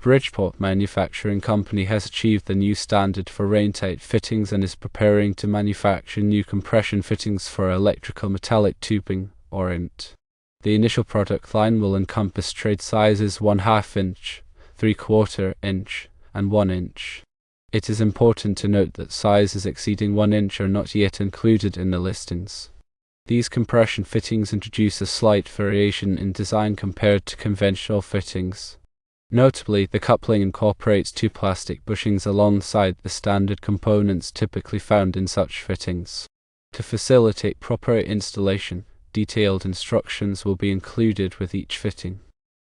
Bridgeport Manufacturing Company has achieved the new standard for Raintight fittings and is preparing to manufacture new compression fittings for electrical metallic tubing, or EMT. The initial product line will encompass trade sizes 1/2 inch, 3/4 inch, and 1 inch. It is important to note that sizes exceeding 1 inch are not yet included in the listings. These compression fittings introduce a slight variation in design compared to conventional fittings. Notably, the coupling incorporates 2 plastic bushings alongside the standard components typically found in such fittings. To facilitate proper installation, detailed instructions will be included with each fitting.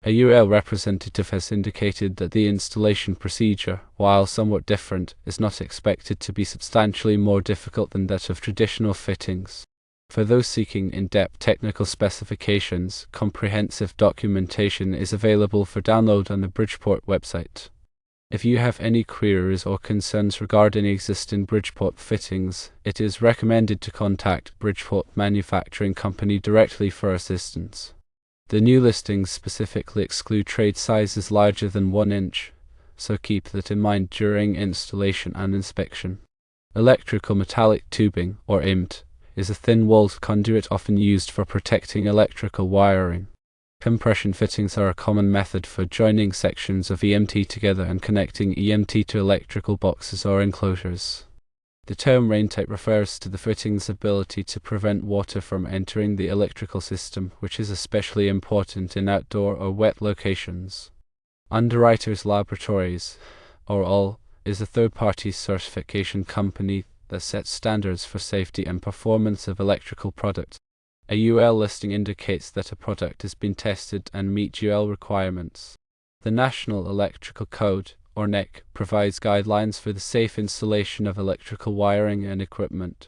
A UL representative has indicated that the installation procedure, while somewhat different, is not expected to be substantially more difficult than that of traditional fittings. For those seeking in-depth technical specifications, comprehensive documentation is available for download on the Bridgeport website. If you have any queries or concerns regarding existing Bridgeport fittings, it is recommended to contact Bridgeport Manufacturing Company directly for assistance. The new listings specifically exclude trade sizes larger than 1 inch, so keep that in mind during installation and inspection. Electrical metallic tubing, or EMT, is a thin-walled conduit often used for protecting electrical wiring. Compression fittings are a common method for joining sections of EMT together and connecting EMT to electrical boxes or enclosures. The term Raintight refers to the fitting's ability to prevent water from entering the electrical system, which is especially important in outdoor or wet locations. Underwriters Laboratories, or ALL, is a third-party certification company that sets standards for safety and performance of electrical products. A UL listing indicates that a product has been tested and meets UL requirements. The National Electrical Code, or NEC, provides guidelines for the safe installation of electrical wiring and equipment.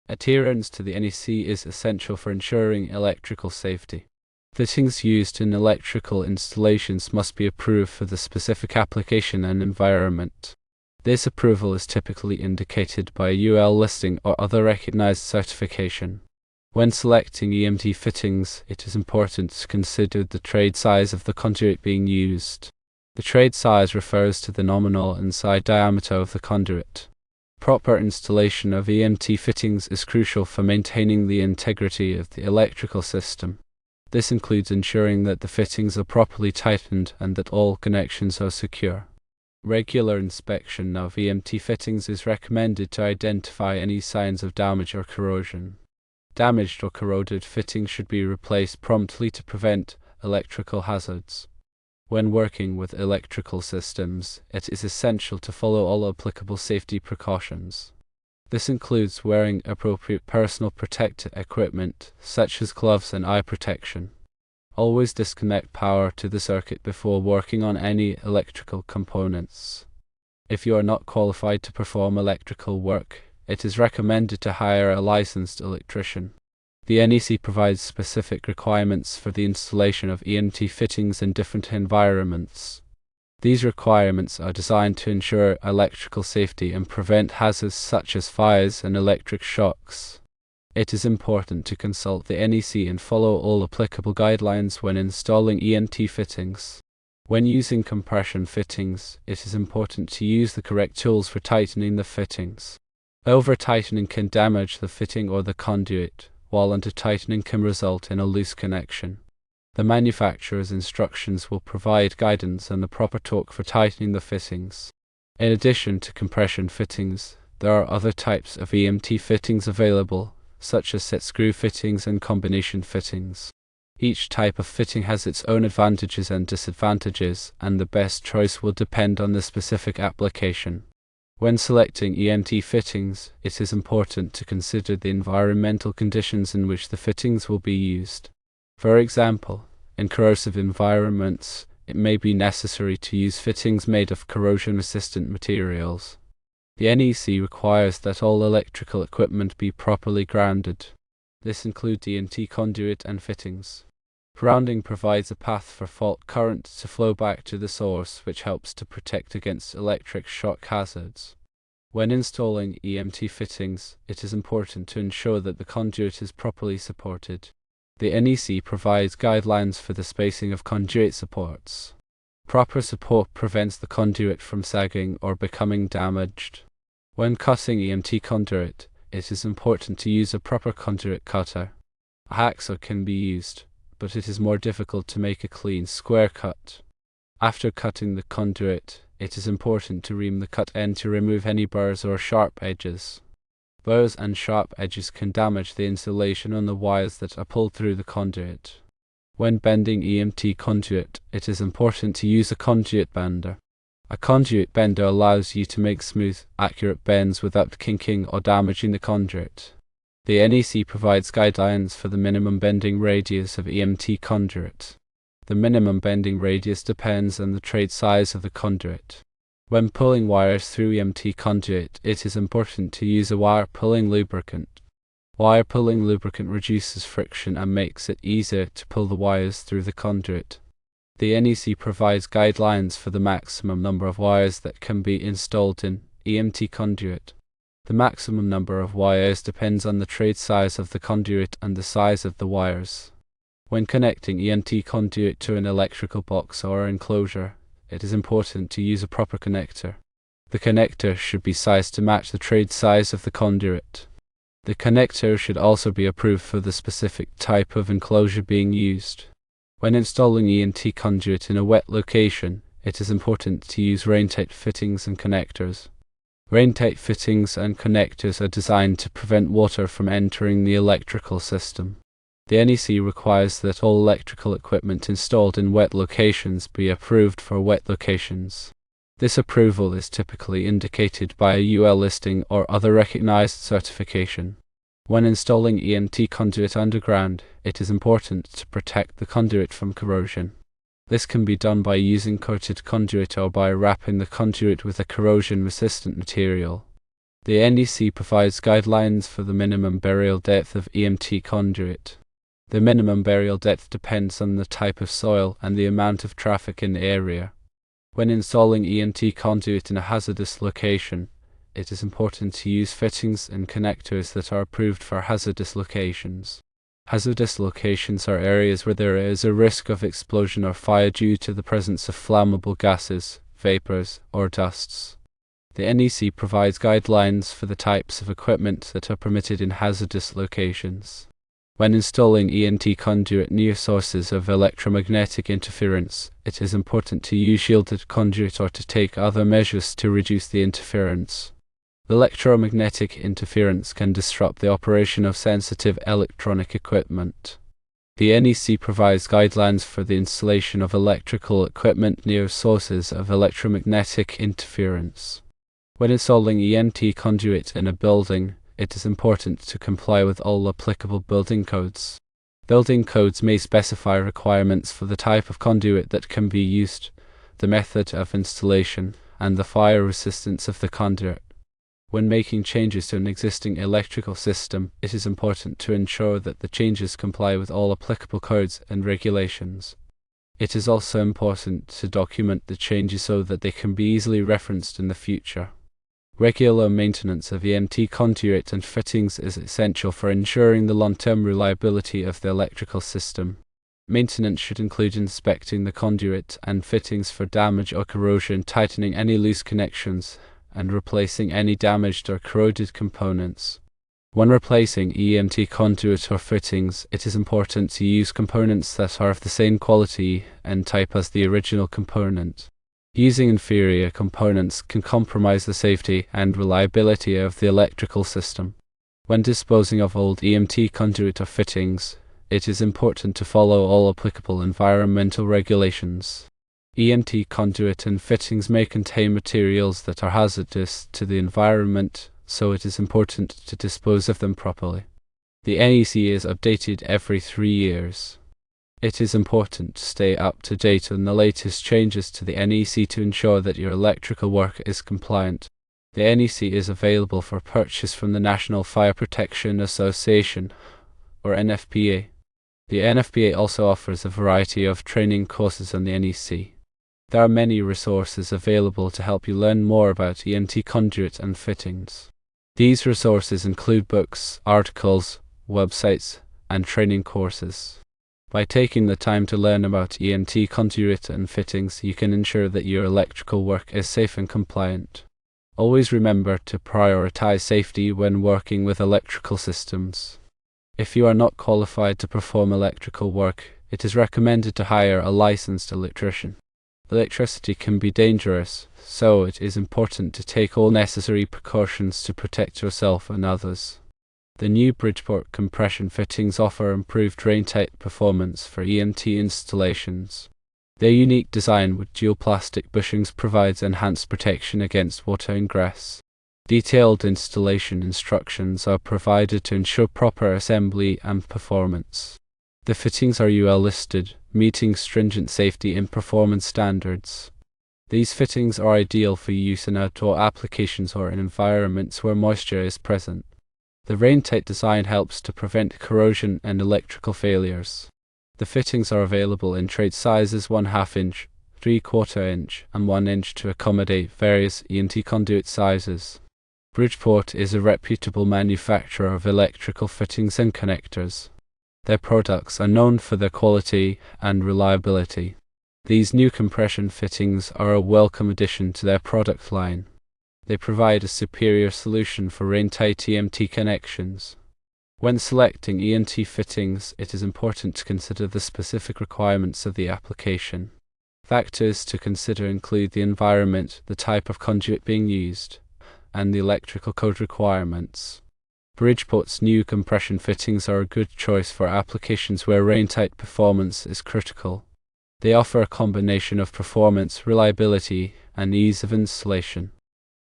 Adherence to the NEC is essential for ensuring electrical safety. Fittings used in electrical installations must be approved for the specific application and environment. This approval is typically indicated by a UL listing or other recognized certification. When selecting EMT fittings, it is important to consider the trade size of the conduit being used. The trade size refers to the nominal inside diameter of the conduit. Proper installation of EMT fittings is crucial for maintaining the integrity of the electrical system. This includes ensuring that the fittings are properly tightened and that all connections are secure. Regular inspection of EMT fittings is recommended to identify any signs of damage or corrosion. Damaged or corroded fittings should be replaced promptly to prevent electrical hazards. When working with electrical systems, it is essential to follow all applicable safety precautions. This includes wearing appropriate personal protective equipment, such as gloves and eye protection. Always disconnect power to the circuit before working on any electrical components. If you are not qualified to perform electrical work, it is recommended to hire a licensed electrician. The NEC provides specific requirements for the installation of EMT fittings in different environments. These requirements are designed to ensure electrical safety and prevent hazards such as fires and electric shocks. It is important to consult the NEC and follow all applicable guidelines when installing EMT fittings. When using compression fittings, it is important to use the correct tools for tightening the fittings. Over-tightening can damage the fitting or the conduit, while under-tightening can result in a loose connection. The manufacturer's instructions will provide guidance on the proper torque for tightening the fittings. In addition to compression fittings, there are other types of EMT fittings available, such as set screw fittings and combination fittings. Each type of fitting has its own advantages and disadvantages, and the best choice will depend on the specific application. When selecting EMT fittings, it is important to consider the environmental conditions in which the fittings will be used. For example, in corrosive environments, it may be necessary to use fittings made of corrosion-resistant materials. The NEC requires that all electrical equipment be properly grounded. This includes EMT conduit and fittings. Grounding provides a path for fault current to flow back to the source, which helps to protect against electric shock hazards. When installing EMT fittings, it is important to ensure that the conduit is properly supported. The NEC provides guidelines for the spacing of conduit supports. Proper support prevents the conduit from sagging or becoming damaged. When cutting EMT conduit, it is important to use a proper conduit cutter. A hacksaw can be used, but it is more difficult to make a clean, square cut. After cutting the conduit, it is important to ream the cut end to remove any burrs or sharp edges. Burrs and sharp edges can damage the insulation on the wires that are pulled through the conduit. When bending EMT conduit, it is important to use a conduit bender. A conduit bender allows you to make smooth, accurate bends without kinking or damaging the conduit. The NEC provides guidelines for the minimum bending radius of EMT conduit. The minimum bending radius depends on the trade size of the conduit. When pulling wires through EMT conduit, it is important to use a wire pulling lubricant. Wire pulling lubricant reduces friction and makes it easier to pull the wires through the conduit. The NEC provides guidelines for the maximum number of wires that can be installed in EMT conduit. The maximum number of wires depends on the trade size of the conduit and the size of the wires. When connecting EMT conduit to an electrical box or enclosure, it is important to use a proper connector. The connector should be sized to match the trade size of the conduit. The connector should also be approved for the specific type of enclosure being used. When installing EMT conduit in a wet location, it is important to use Raintight fittings and connectors. Raintight fittings and connectors are designed to prevent water from entering the electrical system. The NEC requires that all electrical equipment installed in wet locations be approved for wet locations. This approval is typically indicated by a UL listing or other recognized certification. When installing EMT conduit underground, it is important to protect the conduit from corrosion. This can be done by using coated conduit or by wrapping the conduit with a corrosion-resistant material. The NEC provides guidelines for the minimum burial depth of EMT conduit. The minimum burial depth depends on the type of soil and the amount of traffic in the area. When installing EMT conduit in a hazardous location, it is important to use fittings and connectors that are approved for hazardous locations. Hazardous locations are areas where there is a risk of explosion or fire due to the presence of flammable gases, vapors, or dusts. The NEC provides guidelines for the types of equipment that are permitted in hazardous locations. When installing EMT conduit near sources of electromagnetic interference, it is important to use shielded conduit or to take other measures to reduce the interference. Electromagnetic interference can disrupt the operation of sensitive electronic equipment. The NEC provides guidelines for the installation of electrical equipment near sources of electromagnetic interference. When installing EMT conduit in a building, it is important to comply with all applicable building codes. Building codes may specify requirements for the type of conduit that can be used, the method of installation, and the fire resistance of the conduit. When making changes to an existing electrical system, it is important to ensure that the changes comply with all applicable codes and regulations. It is also important to document the changes so that they can be easily referenced in the future. Regular maintenance of EMT conduit and fittings is essential for ensuring the long-term reliability of the electrical system. Maintenance should include inspecting the conduit and fittings for damage or corrosion, tightening any loose connections, and replacing any damaged or corroded components. When replacing EMT conduit or fittings, it is important to use components that are of the same quality and type as the original component. Using inferior components can compromise the safety and reliability of the electrical system. When disposing of old EMT conduit or fittings, it is important to follow all applicable environmental regulations. EMT conduit and fittings may contain materials that are hazardous to the environment, so it is important to dispose of them properly. The NEC is updated every 3 years. It is important to stay up to date on the latest changes to the NEC to ensure that your electrical work is compliant. The NEC is available for purchase from the National Fire Protection Association, or NFPA. The NFPA also offers a variety of training courses on the NEC. There are many resources available to help you learn more about EMT conduit and fittings. These resources include books, articles, websites, and training courses. By taking the time to learn about EMT conduit and fittings, you can ensure that your electrical work is safe and compliant. Always remember to prioritize safety when working with electrical systems. If you are not qualified to perform electrical work, it is recommended to hire a licensed electrician. Electricity can be dangerous, so it is important to take all necessary precautions to protect yourself and others. The new Bridgeport compression fittings offer improved Raintight performance for EMT installations. Their unique design with dual plastic bushings provides enhanced protection against water ingress. Detailed installation instructions are provided to ensure proper assembly and performance. The fittings are UL listed, meeting stringent safety and performance standards. These fittings are ideal for use in outdoor applications or in environments where moisture is present. The Raintight design helps to prevent corrosion and electrical failures. The fittings are available in trade sizes 1/2 inch, 3/4 inch, and 1 inch to accommodate various EMT conduit sizes. Bridgeport is a reputable manufacturer of electrical fittings and connectors. Their products are known for their quality and reliability. These new compression fittings are a welcome addition to their product line. They provide a superior solution for Raintight EMT connections. When selecting EMT fittings, it is important to consider the specific requirements of the application. Factors to consider include the environment, the type of conduit being used, and the electrical code requirements. Bridgeport's new compression fittings are a good choice for applications where Raintight performance is critical. They offer a combination of performance, reliability, and ease of installation.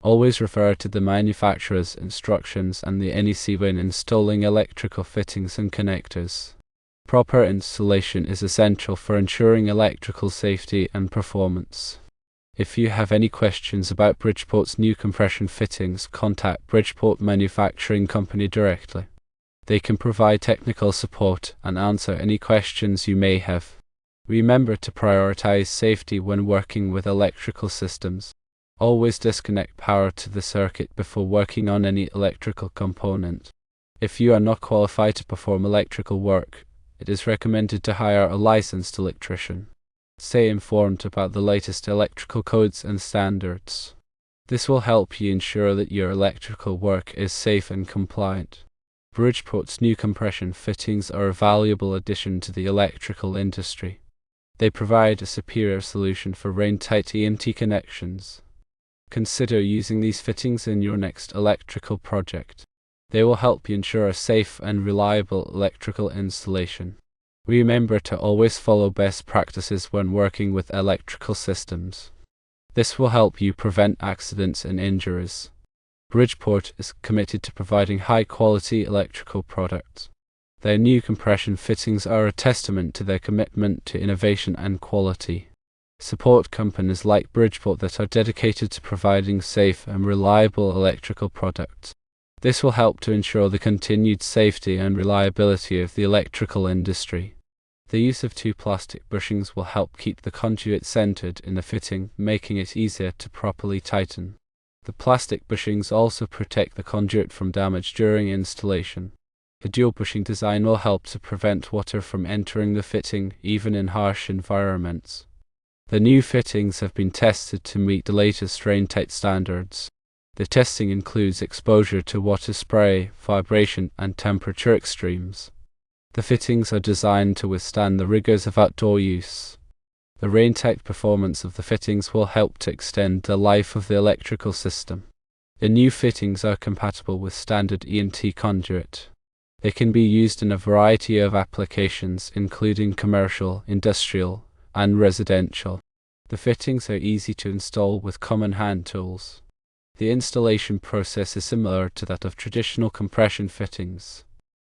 Always refer to the manufacturer's instructions and the NEC when installing electrical fittings and connectors. Proper installation is essential for ensuring electrical safety and performance. If you have any questions about Bridgeport's new compression fittings, contact Bridgeport Manufacturing Company directly. They can provide technical support and answer any questions you may have. Remember to prioritize safety when working with electrical systems. Always disconnect power to the circuit before working on any electrical component. If you are not qualified to perform electrical work, it is recommended to hire a licensed electrician. Stay informed about the latest electrical codes and standards. This will help you ensure that your electrical work is safe and compliant. Bridgeport's new compression fittings are a valuable addition to the electrical industry. They provide a superior solution for Raintight EMT connections. Consider using these fittings in your next electrical project. They will help you ensure a safe and reliable electrical installation. Remember to always follow best practices when working with electrical systems. This will help you prevent accidents and injuries. Bridgeport is committed to providing high-quality electrical products. Their new compression fittings are a testament to their commitment to innovation and quality. Support companies like Bridgeport that are dedicated to providing safe and reliable electrical products. This will help to ensure the continued safety and reliability of the electrical industry. The use of 2 plastic bushings will help keep the conduit centered in the fitting, making it easier to properly tighten. The plastic bushings also protect the conduit from damage during installation. The dual bushing design will help to prevent water from entering the fitting, even in harsh environments. The new fittings have been tested to meet the latest Raintight standards. The testing includes exposure to water spray, vibration, and temperature extremes. The fittings are designed to withstand the rigors of outdoor use. The Raintight performance of the fittings will help to extend the life of the electrical system. The new fittings are compatible with standard EMT conduit. They can be used in a variety of applications, including commercial, industrial, and residential. The fittings are easy to install with common hand tools. The installation process is similar to that of traditional compression fittings.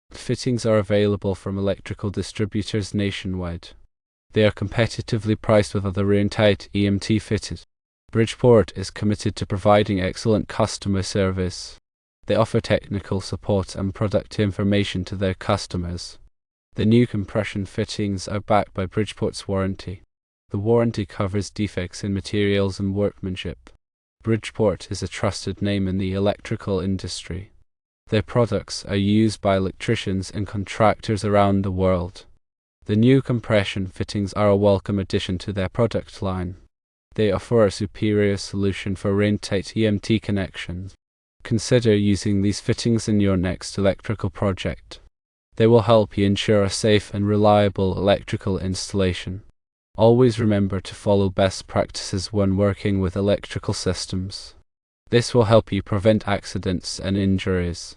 The fittings are available from electrical distributors nationwide. They are competitively priced with other Raintight EMT fittings. Bridgeport is committed to providing excellent customer service. They offer technical support and product information to their customers. The new compression fittings are backed by Bridgeport's warranty. The warranty covers defects in materials and workmanship. Bridgeport is a trusted name in the electrical industry. Their products are used by electricians and contractors around the world. The new compression fittings are a welcome addition to their product line. They offer a superior solution for Raintight EMT connections. Consider using these fittings in your next electrical project. They will help you ensure a safe and reliable electrical installation. Always remember to follow best practices when working with electrical systems. This will help you prevent accidents and injuries.